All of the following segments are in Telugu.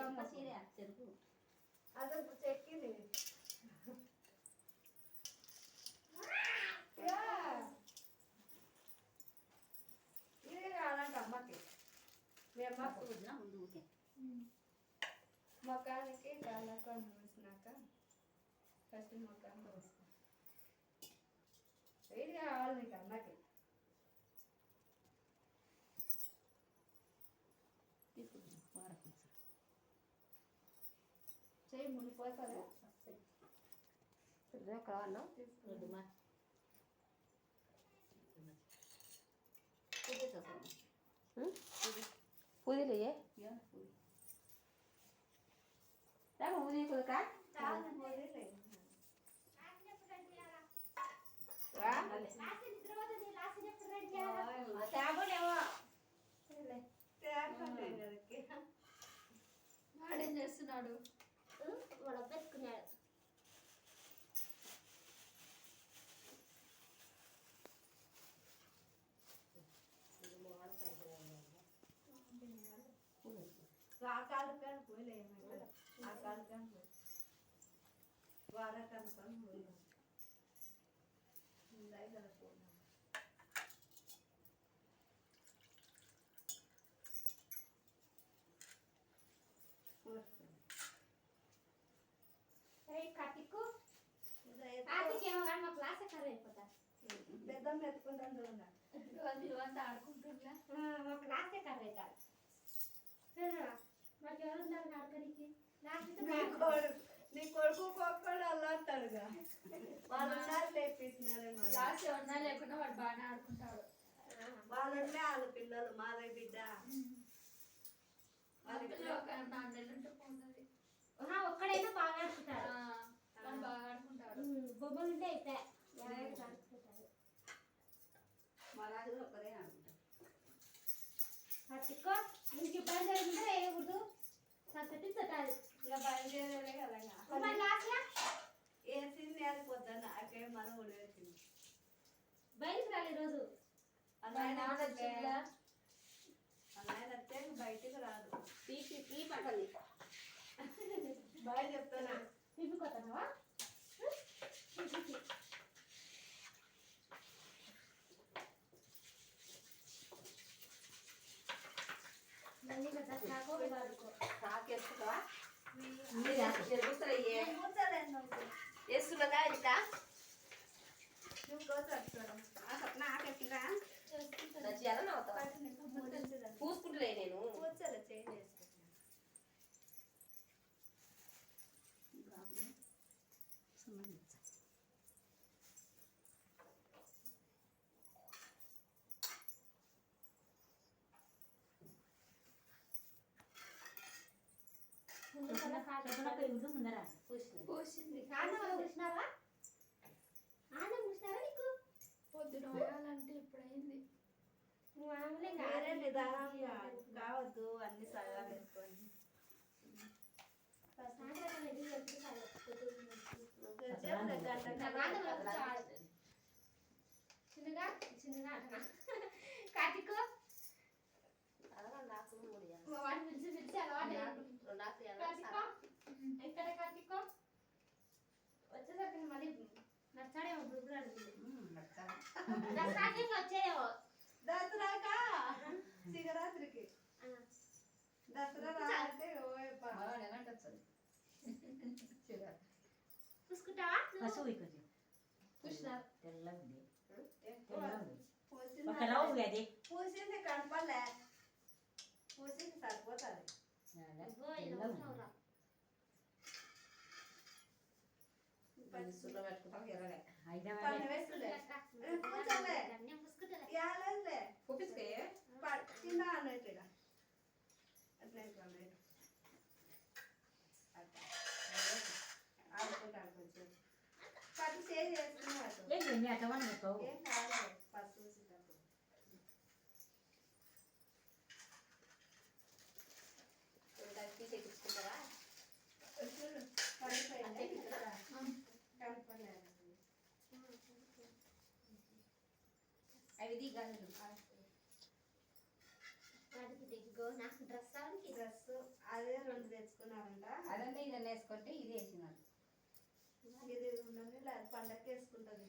సీరే చెరుకు అదే చెక్కింది ఇది కావాలంట అమ్మకి మీ అమ్మకు ముందు ఊకే మకానికి కాళ్ళకు వేసినాక ఫస్ట్ మకానికి వేసుకో ఇది కావాలి నీకు అమ్మకి చెయ్యి మునిపోతుందా కావాలా పూదిలే పూది కుదక వాడేం చేస్తున్నాడు వాడు పెట్టుకున్నాడు ఆ కాలు కానీ పోయలే ఆ కాలు కానీ పోయి వారకాలు కానీ పోయినా కదా పోయినా కటికు ఆటికేమో కానీ మా క్లాస్ ఎక్కడ అయిపోతా పెద్దమ్మ ఎత్తుకుంటాను చూడండి అంతా ఆడుకుంటున్నా మా క్లాస్ ఎక్కడ అవుతారు మాకు ఎవరు ఉన్నారు ఆడకరికి నీ కొడుకు ఒక్కడు అల్లాడతాడుగా వాళ్ళు ఉన్నారు లేపిస్తున్నారు క్లాస్ ఎవరన్నా లేకుండా వాడు బాగానే ఆడుకుంటాడు వాళ్ళంటే వాళ్ళ పిల్లలు మాదే బిడ్డ ఒక్కడైనా బాగా ఆడుకుంటాడు బాగా ఆడుకుంటాడు బొమ్మలు ఉంటే అయితే ఆడుకుంటాడు మా రాజు కూడా ఒక్కడే ఆడుకుంటాడు అట్టుకో నీకు ఇబ్బంది జరుగుతుంటే వేయకూడదు సత్తటి తట్టాలి ఇక బయలుదేరే కదా వేసింది అది పొద్దున్న అక్కడ మనం కూడా వేసింది బయటికి రాలి ఈరోజు అన్నయ్య వస్తే బయటికి రాదు పీ పట్టాలి బాగా చెప్తానా తిప్పుకోతున్నావా కాకేసుకుంటావా వేస్తున్నదా ఇంకా పూసుకుంటులే నేను పూసింది పూసినారా ఆన పూసినారా నీకు పొద్దున పోయాలంటే ఇప్పుడు అయింది వేరే నిదానంగా కావద్దు అన్ని సరదా వేసుకోండి చిన్నగా చిన్నగా కార్తిక్ వాడిని పిలిచి పిలిచి అలవాటు ఎక్కడ కార్తిక్ వచ్చేసరికి మళ్ళీ నచ్చాడేమో గ్రూపులో స్టార్టింగ్ వచ్చేదేమో దసరాకా శివరాత్రికి దసరా రాలంటే చూసుకుంటావా పూసింది కనపలే పూసింది సరిపోతుంది పెట్టుకుంటాం ఎర్రగా చిన్న అన్నట్టుగా ఆడుకుంటాను కొంచెం పది సేవ్ చేసుకున్నాడు ఏం కాదు పది చూసేటప్పుడు తీసేసుకుంటారా కనపడలేదు అవి దిగాలి వాటికి దిగ్గో నాకు డ్రెస్ అవనికి డ్రెస్ అదే 2 తెచ్చుకున్నారంట. అదంతా ఇది వేసుకుంటే ఇది వేసినారు. ఇది ఉండని లేదు పండగకి వేసుకుంటుంది.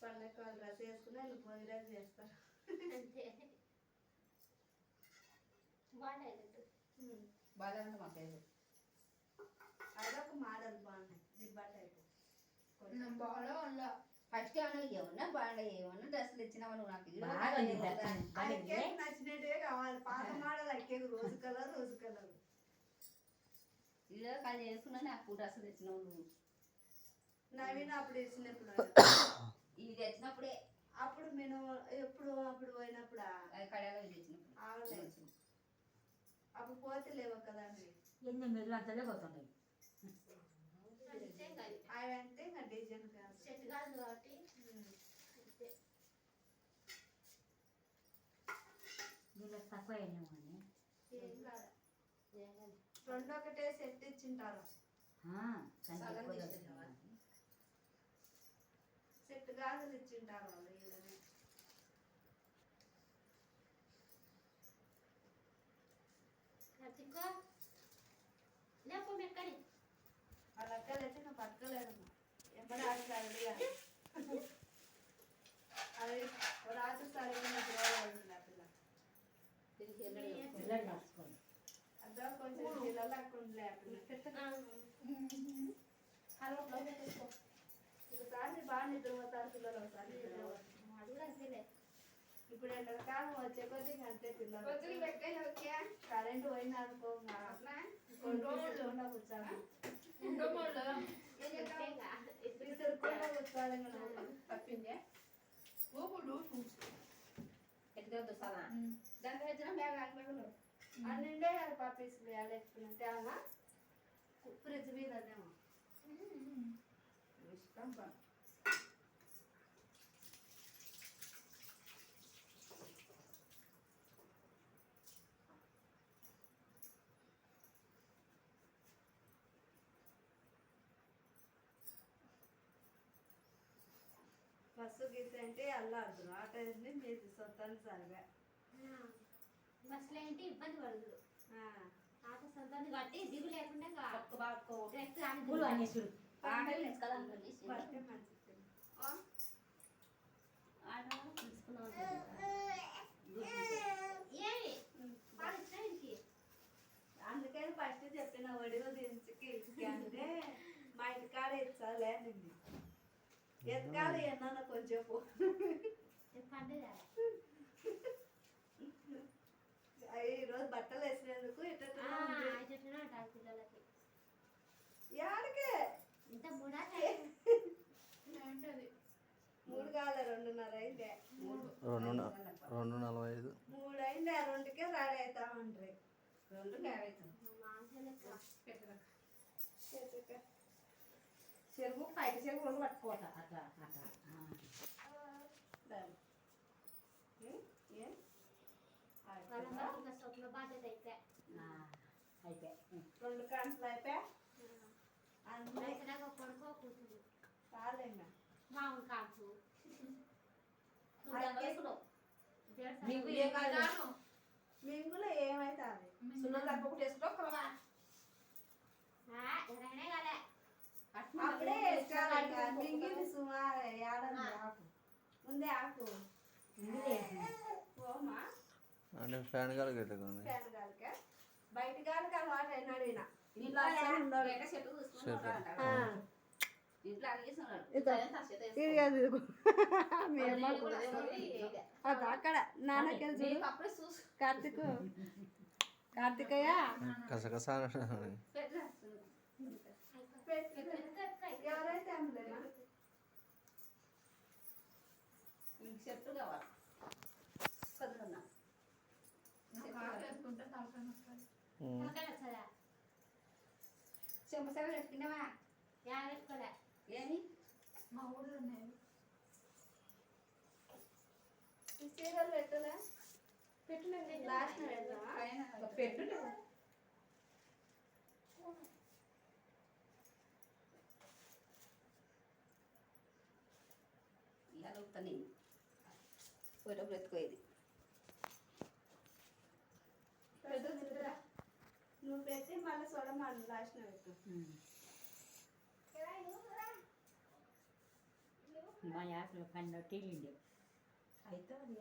పండగకి వాళ్ళు డ్రెస్ వేసుకుని వీళ్ళు భోగి డ్రెస్ చేస్తారు. అంతే బాగుంటాయి. బాగా ఉంటే మా ఫేవరెట్. అదొక మోడల్ బాగున్నాయి జిబ్బా టైప్. ఫస్ట్ ఏమన్నా బాగా ఏమన్నా డ్రెస్సులు ఇచ్చినావా నువ్వు నాకు ఇల్లు ఆయనకే నచ్చినట్టుగా కావాలి. పాత మోడల్ అక్కే రోజు కలర్ ఇల్లు కానీ చేసుకున్నా నాకు డ్రెస్సులు తెచ్చినావు నువ్వు. నవీన్ అప్పుడు ఇచ్చినప్పుడు ఇవి తెచ్చినప్పుడే అప్పుడు నేను ఎప్పుడు అప్పుడు పోయినప్పుడా కళ్యాణం తెచ్చినప్పుడు ఆగలేదు. అప్పుడు పోతే లేవు కదా అవి. ఎన్ని మెల్లు అంతలే పోతున్నాయి. అవి అంటే ఇంకా డిజైన్ కాదు సెట్ కాదు కాబట్టి వీళ్ళకి తక్కువ అయినాము అని ఏం కాదు. 2 ఒకటే సెట్ ఇచ్చింటారు. సెట్ గాజులు ఇచ్చింటారు వాళ్ళు. ఈడనే లేకపోతే మెక్కని వాళ్ళ అక్కలు అయితే నాకు పట్టుకోలేదు. ఎప్పుడు ఆడతారు అది రాత్రి సరిగ్గా పిల్లలు రాసుకోండి. అదో కొంచెం పిల్లలు అక్కడుండే ఒకసారి బాగా నిద్రపోతారు పిల్లలు. ఒకసారి ఇప్పుడు ఎండాకాలం వచ్చే కొద్ది అంతే పిల్లలు. కరెంట్ పోయింది అనుకో కొన్ని రోజులు కూర్చోాలి. తప్పిందే ఎట్లా దోసాలా దాని వచ్చిన బ్యాగ్ ఆగిపోయి అన్నిండే కదా పప్పీస్ లేకపోయినా తేమా ఫ్రిడ్జ్ మీద అదేమో ఇష్టం. బస్సు గీత అంటే అల్లాడు ఆ టైంని మీరు సొంతాన్ని సరిగా బస్సులో ఏంటి ఇబ్బంది పడదు. ఆట సొంతాన్ని కట్టి దిగు లేకుండా డైరెక్ట్ పూలు అనేసుడు బస్టే మంచిది. ఏమి వాళ్ళు ఇచ్చిన ఇంటికి అందుకని ఫస్ట్ చెప్పిన ఒడిలో దించుకి అంటే మా ఇంటి కాడ ఇచ్చాలే నింది ఎత్కాలి ఎన్న కొంచెం పండుగ ఈరోజు బట్టలు వేసినందుకు పిల్లలకి యాడికే ఇంత మూడా 3 కాలే 2:30 అయిందే 2:45 3 అయింది. ఆ 2కే రెడీ అవుతా ఉండ్రి. 2కి అవుతాం చెరువు పైకి చెరువు రెండు పట్టుకోట అట్లా అట్లా వాళ్ళ స్వప్న బాధ్యత అయితే అయిపోయి 2 గంటలు అయిపోయా అందులో కొడుకో కూతురు చాలేంగా మామూలు కాల్చు మింగులో ఏమైతే అది సున్నం తప్పకుండా వేసుకో ఎవరైనా కదా అప్పుడే వేసుకోవాలి. మింగింది సుమారు ఏడాది ఆకు ముందే ఆకు పోమా అంటే ఫ్యాన్ గాలి కట్టుకోండి. ఫ్యాన్ గాలికే బయట గాలికి అలవాటు అయినాడు ఈయన. ఇంట్లో చెట్టు చూసుకుని ఇంట్లో అక్కడ నాన్నకెళ్ళి కార్తికయ్య కసకస ఎవరైతే అమ్మలేనా చెట్టు కావాలి చదువున్నా చెంపసలు పెట్టుకున్నావా పెట్టుకోలే ఏమి మా ఊళ్ళో ఉన్నాయి. ఈ సీరియల్ పెట్టలే పెట్టలేదు లాస్ట్ పెట్టు ఇలా నేను పోయేటప్పుడు ఎత్తుకోయేది నువ్వు పెట్టి మళ్ళీ సొడ మళ్ళీ లాస్ట్ పెట్టు. మా యాప్లో కన్నా టీలిండి అయితే అది